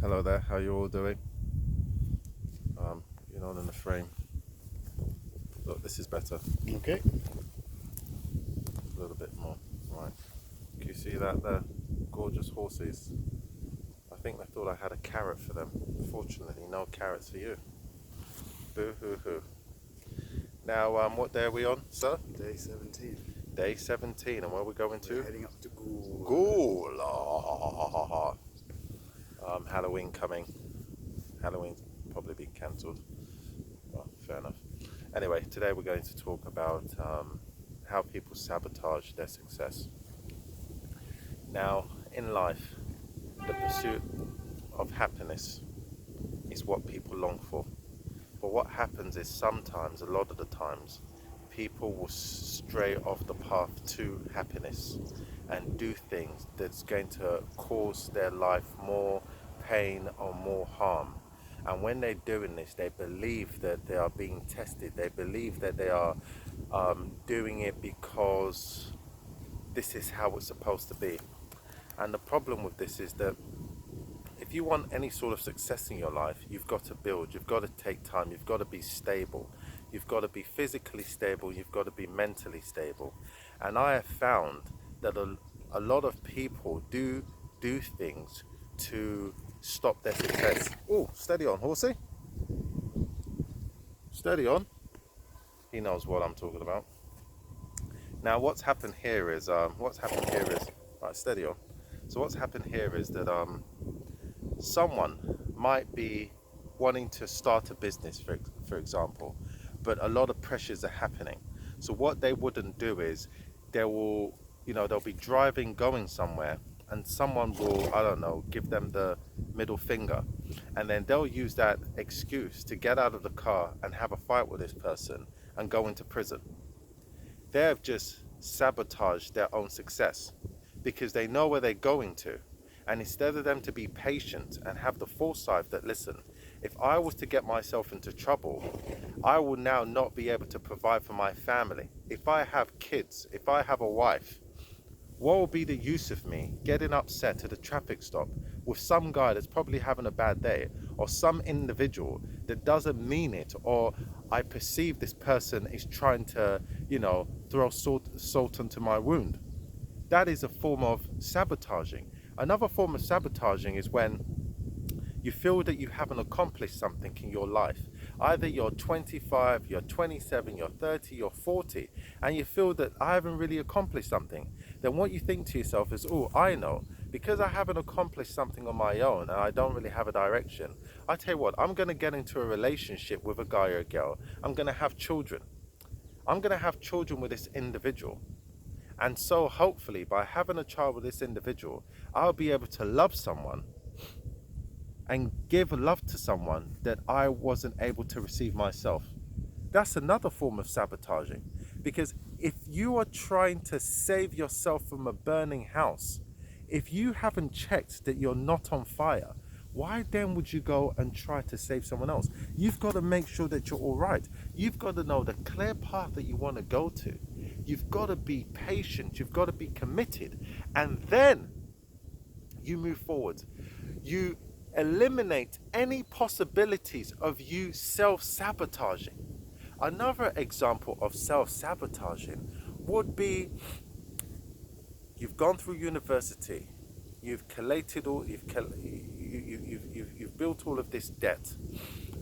Hello there, how you all doing? You're not in the frame. Look, this is better. Okay. A little bit more. Right. Can you see that there? Gorgeous horses. I think they thought I had a carrot for them. Fortunately, no carrots for you. Boo-hoo-hoo. Now, what day are we on, sir? Day 17. Day 17, and where are we going to? We're heading up to Ghoul. Ghoul. Halloween coming. Halloween's probably been cancelled. Well, fair enough. Anyway, today we're going to talk about how people sabotage their success. Now, in life, the pursuit of happiness is what people long for. But what happens is sometimes, a lot of the times, people will stray off the path to happiness and do things that's going to cause their life more pain or more harm. And when they're doing this, they believe that they are being tested. They believe that they are doing it because this is how it's supposed to be. And the problem with this is that if you want any sort of success in your life, you've got to build, you've got to take time, you've got to be stable. You've got to be physically stable, you've got to be mentally stable. And I have found that a lot of people do things to stop their success. Oh, steady on, horsey. Steady on. He knows what I'm talking about. Now, what's happened here is, right, steady on. So what's happened here is that someone might be wanting to start a business, for example, but a lot of pressures are happening. So what they wouldn't do is they'll be driving, going somewhere, and someone will, I don't know, give them the middle finger, and then they'll use that excuse to get out of the car and have a fight with this person and go into prison. They have just sabotaged their own success because they know where they're going to. And instead of them to be patient and have the foresight that, listen, if I was to get myself into trouble, I will now not be able to provide for my family. If I have kids, if I have a wife, what will be the use of me getting upset at a traffic stop with some guy that's probably having a bad day, or some individual that doesn't mean it, or I perceive this person is trying to, throw salt into my wound? That is a form of sabotaging. Another form of sabotaging is when you feel that you haven't accomplished something in your life. Either you're 25, you're 27, you're 30, you're 40, and you feel that I haven't really accomplished something. Then what you think to yourself is, oh, I know, because I haven't accomplished something on my own and I don't really have a direction, I tell you what, I'm going to get into a relationship with a guy or a girl. I'm going to have children. I'm going to have children with this individual. And so hopefully by having a child with this individual, I'll be able to love someone and give love to someone that I wasn't able to receive myself. That's another form of sabotaging. Because if you are trying to save yourself from a burning house, if you haven't checked that you're not on fire, why then would you go and try to save someone else? You've got to make sure that you're all right. You've got to know the clear path that you want to go to. You've got to be patient. You've got to be committed. And then you move forward. You eliminate any possibilities of you self-sabotaging. Another example of self-sabotaging would be you've gone through university, you've collated all, you've built all of this debt,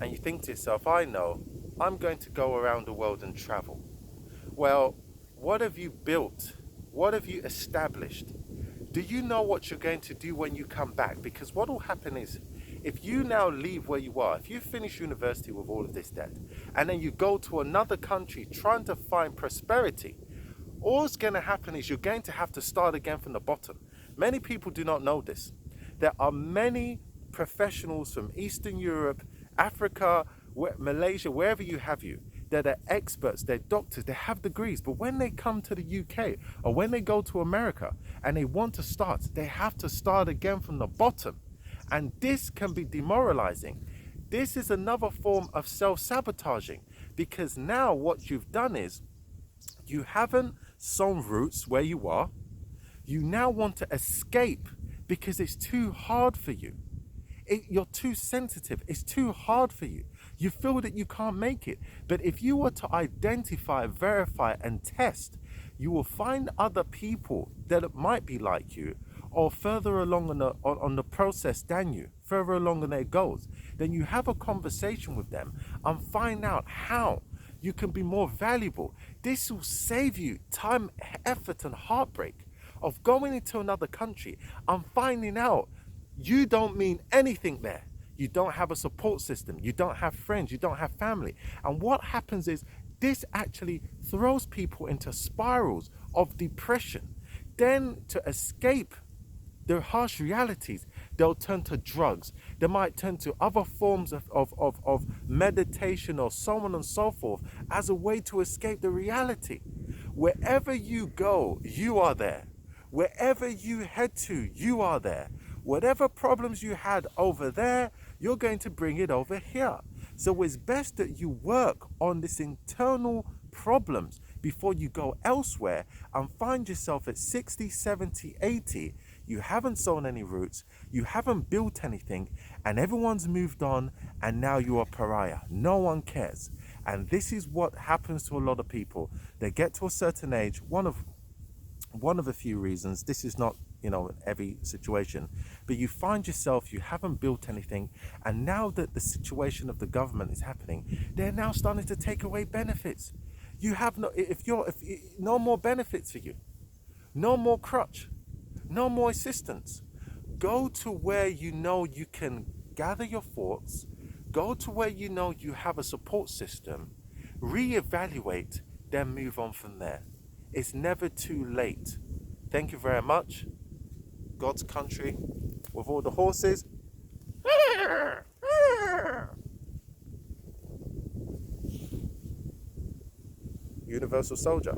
and you think to yourself, I know, I'm going to go around the world and travel. Well, what have you built? What have you established? Do you know what you're going to do when you come back? Because what will happen is, if you now leave where you are, if you finish university with all of this debt, and then you go to another country trying to find prosperity, all's going to happen is you're going to have to start again from the bottom. Many people do not know this. There are many professionals from Eastern Europe, Africa, Malaysia, wherever you have you, that are experts, they're doctors, they have degrees, but when they come to the UK or when they go to America and they want to start, they have to start again from the bottom. And this can be demoralizing. This is another form of self-sabotaging, because now what you've done is you haven't sown roots where you are. You now want to escape because it's too hard for you. you're too sensitive. It's too hard for you. You feel that you can't make it. But if you were to identify, verify, and test, you will find other people that might be like you or further along on the process than you, further along in their goals. Then you have a conversation with them and find out how you can be more valuable. This will save you time, effort, and heartbreak of going into another country and finding out you don't mean anything there. You don't have a support system. You don't have friends. You don't have family. And what happens is this actually throws people into spirals of depression. Then to escape the harsh realities, they'll turn to drugs. They might turn to other forms of meditation or so on and so forth as a way to escape the reality. Wherever you go, you are there. Wherever you head to, you are there. Whatever problems you had over there, you're going to bring it over here. So it's best that you work on this internal problems before you go elsewhere and find yourself at 60, 70, 80. You haven't sown any roots, you haven't built anything, and everyone's moved on, and now you're a pariah. No one cares. And this is what happens to a lot of people. They get to a certain age, one of a few reasons. This is not, every situation, but you find yourself, you haven't built anything, and now that the situation of the government is happening, they're now starting to take away benefits. You have no more benefits for you, no more crutch, no more assistance. Go to where you know you can gather your thoughts, go to where you know you have a support system, reevaluate, then move on from there. It's never too late. Thank you very much. God's country with all the horses. Universal soldier.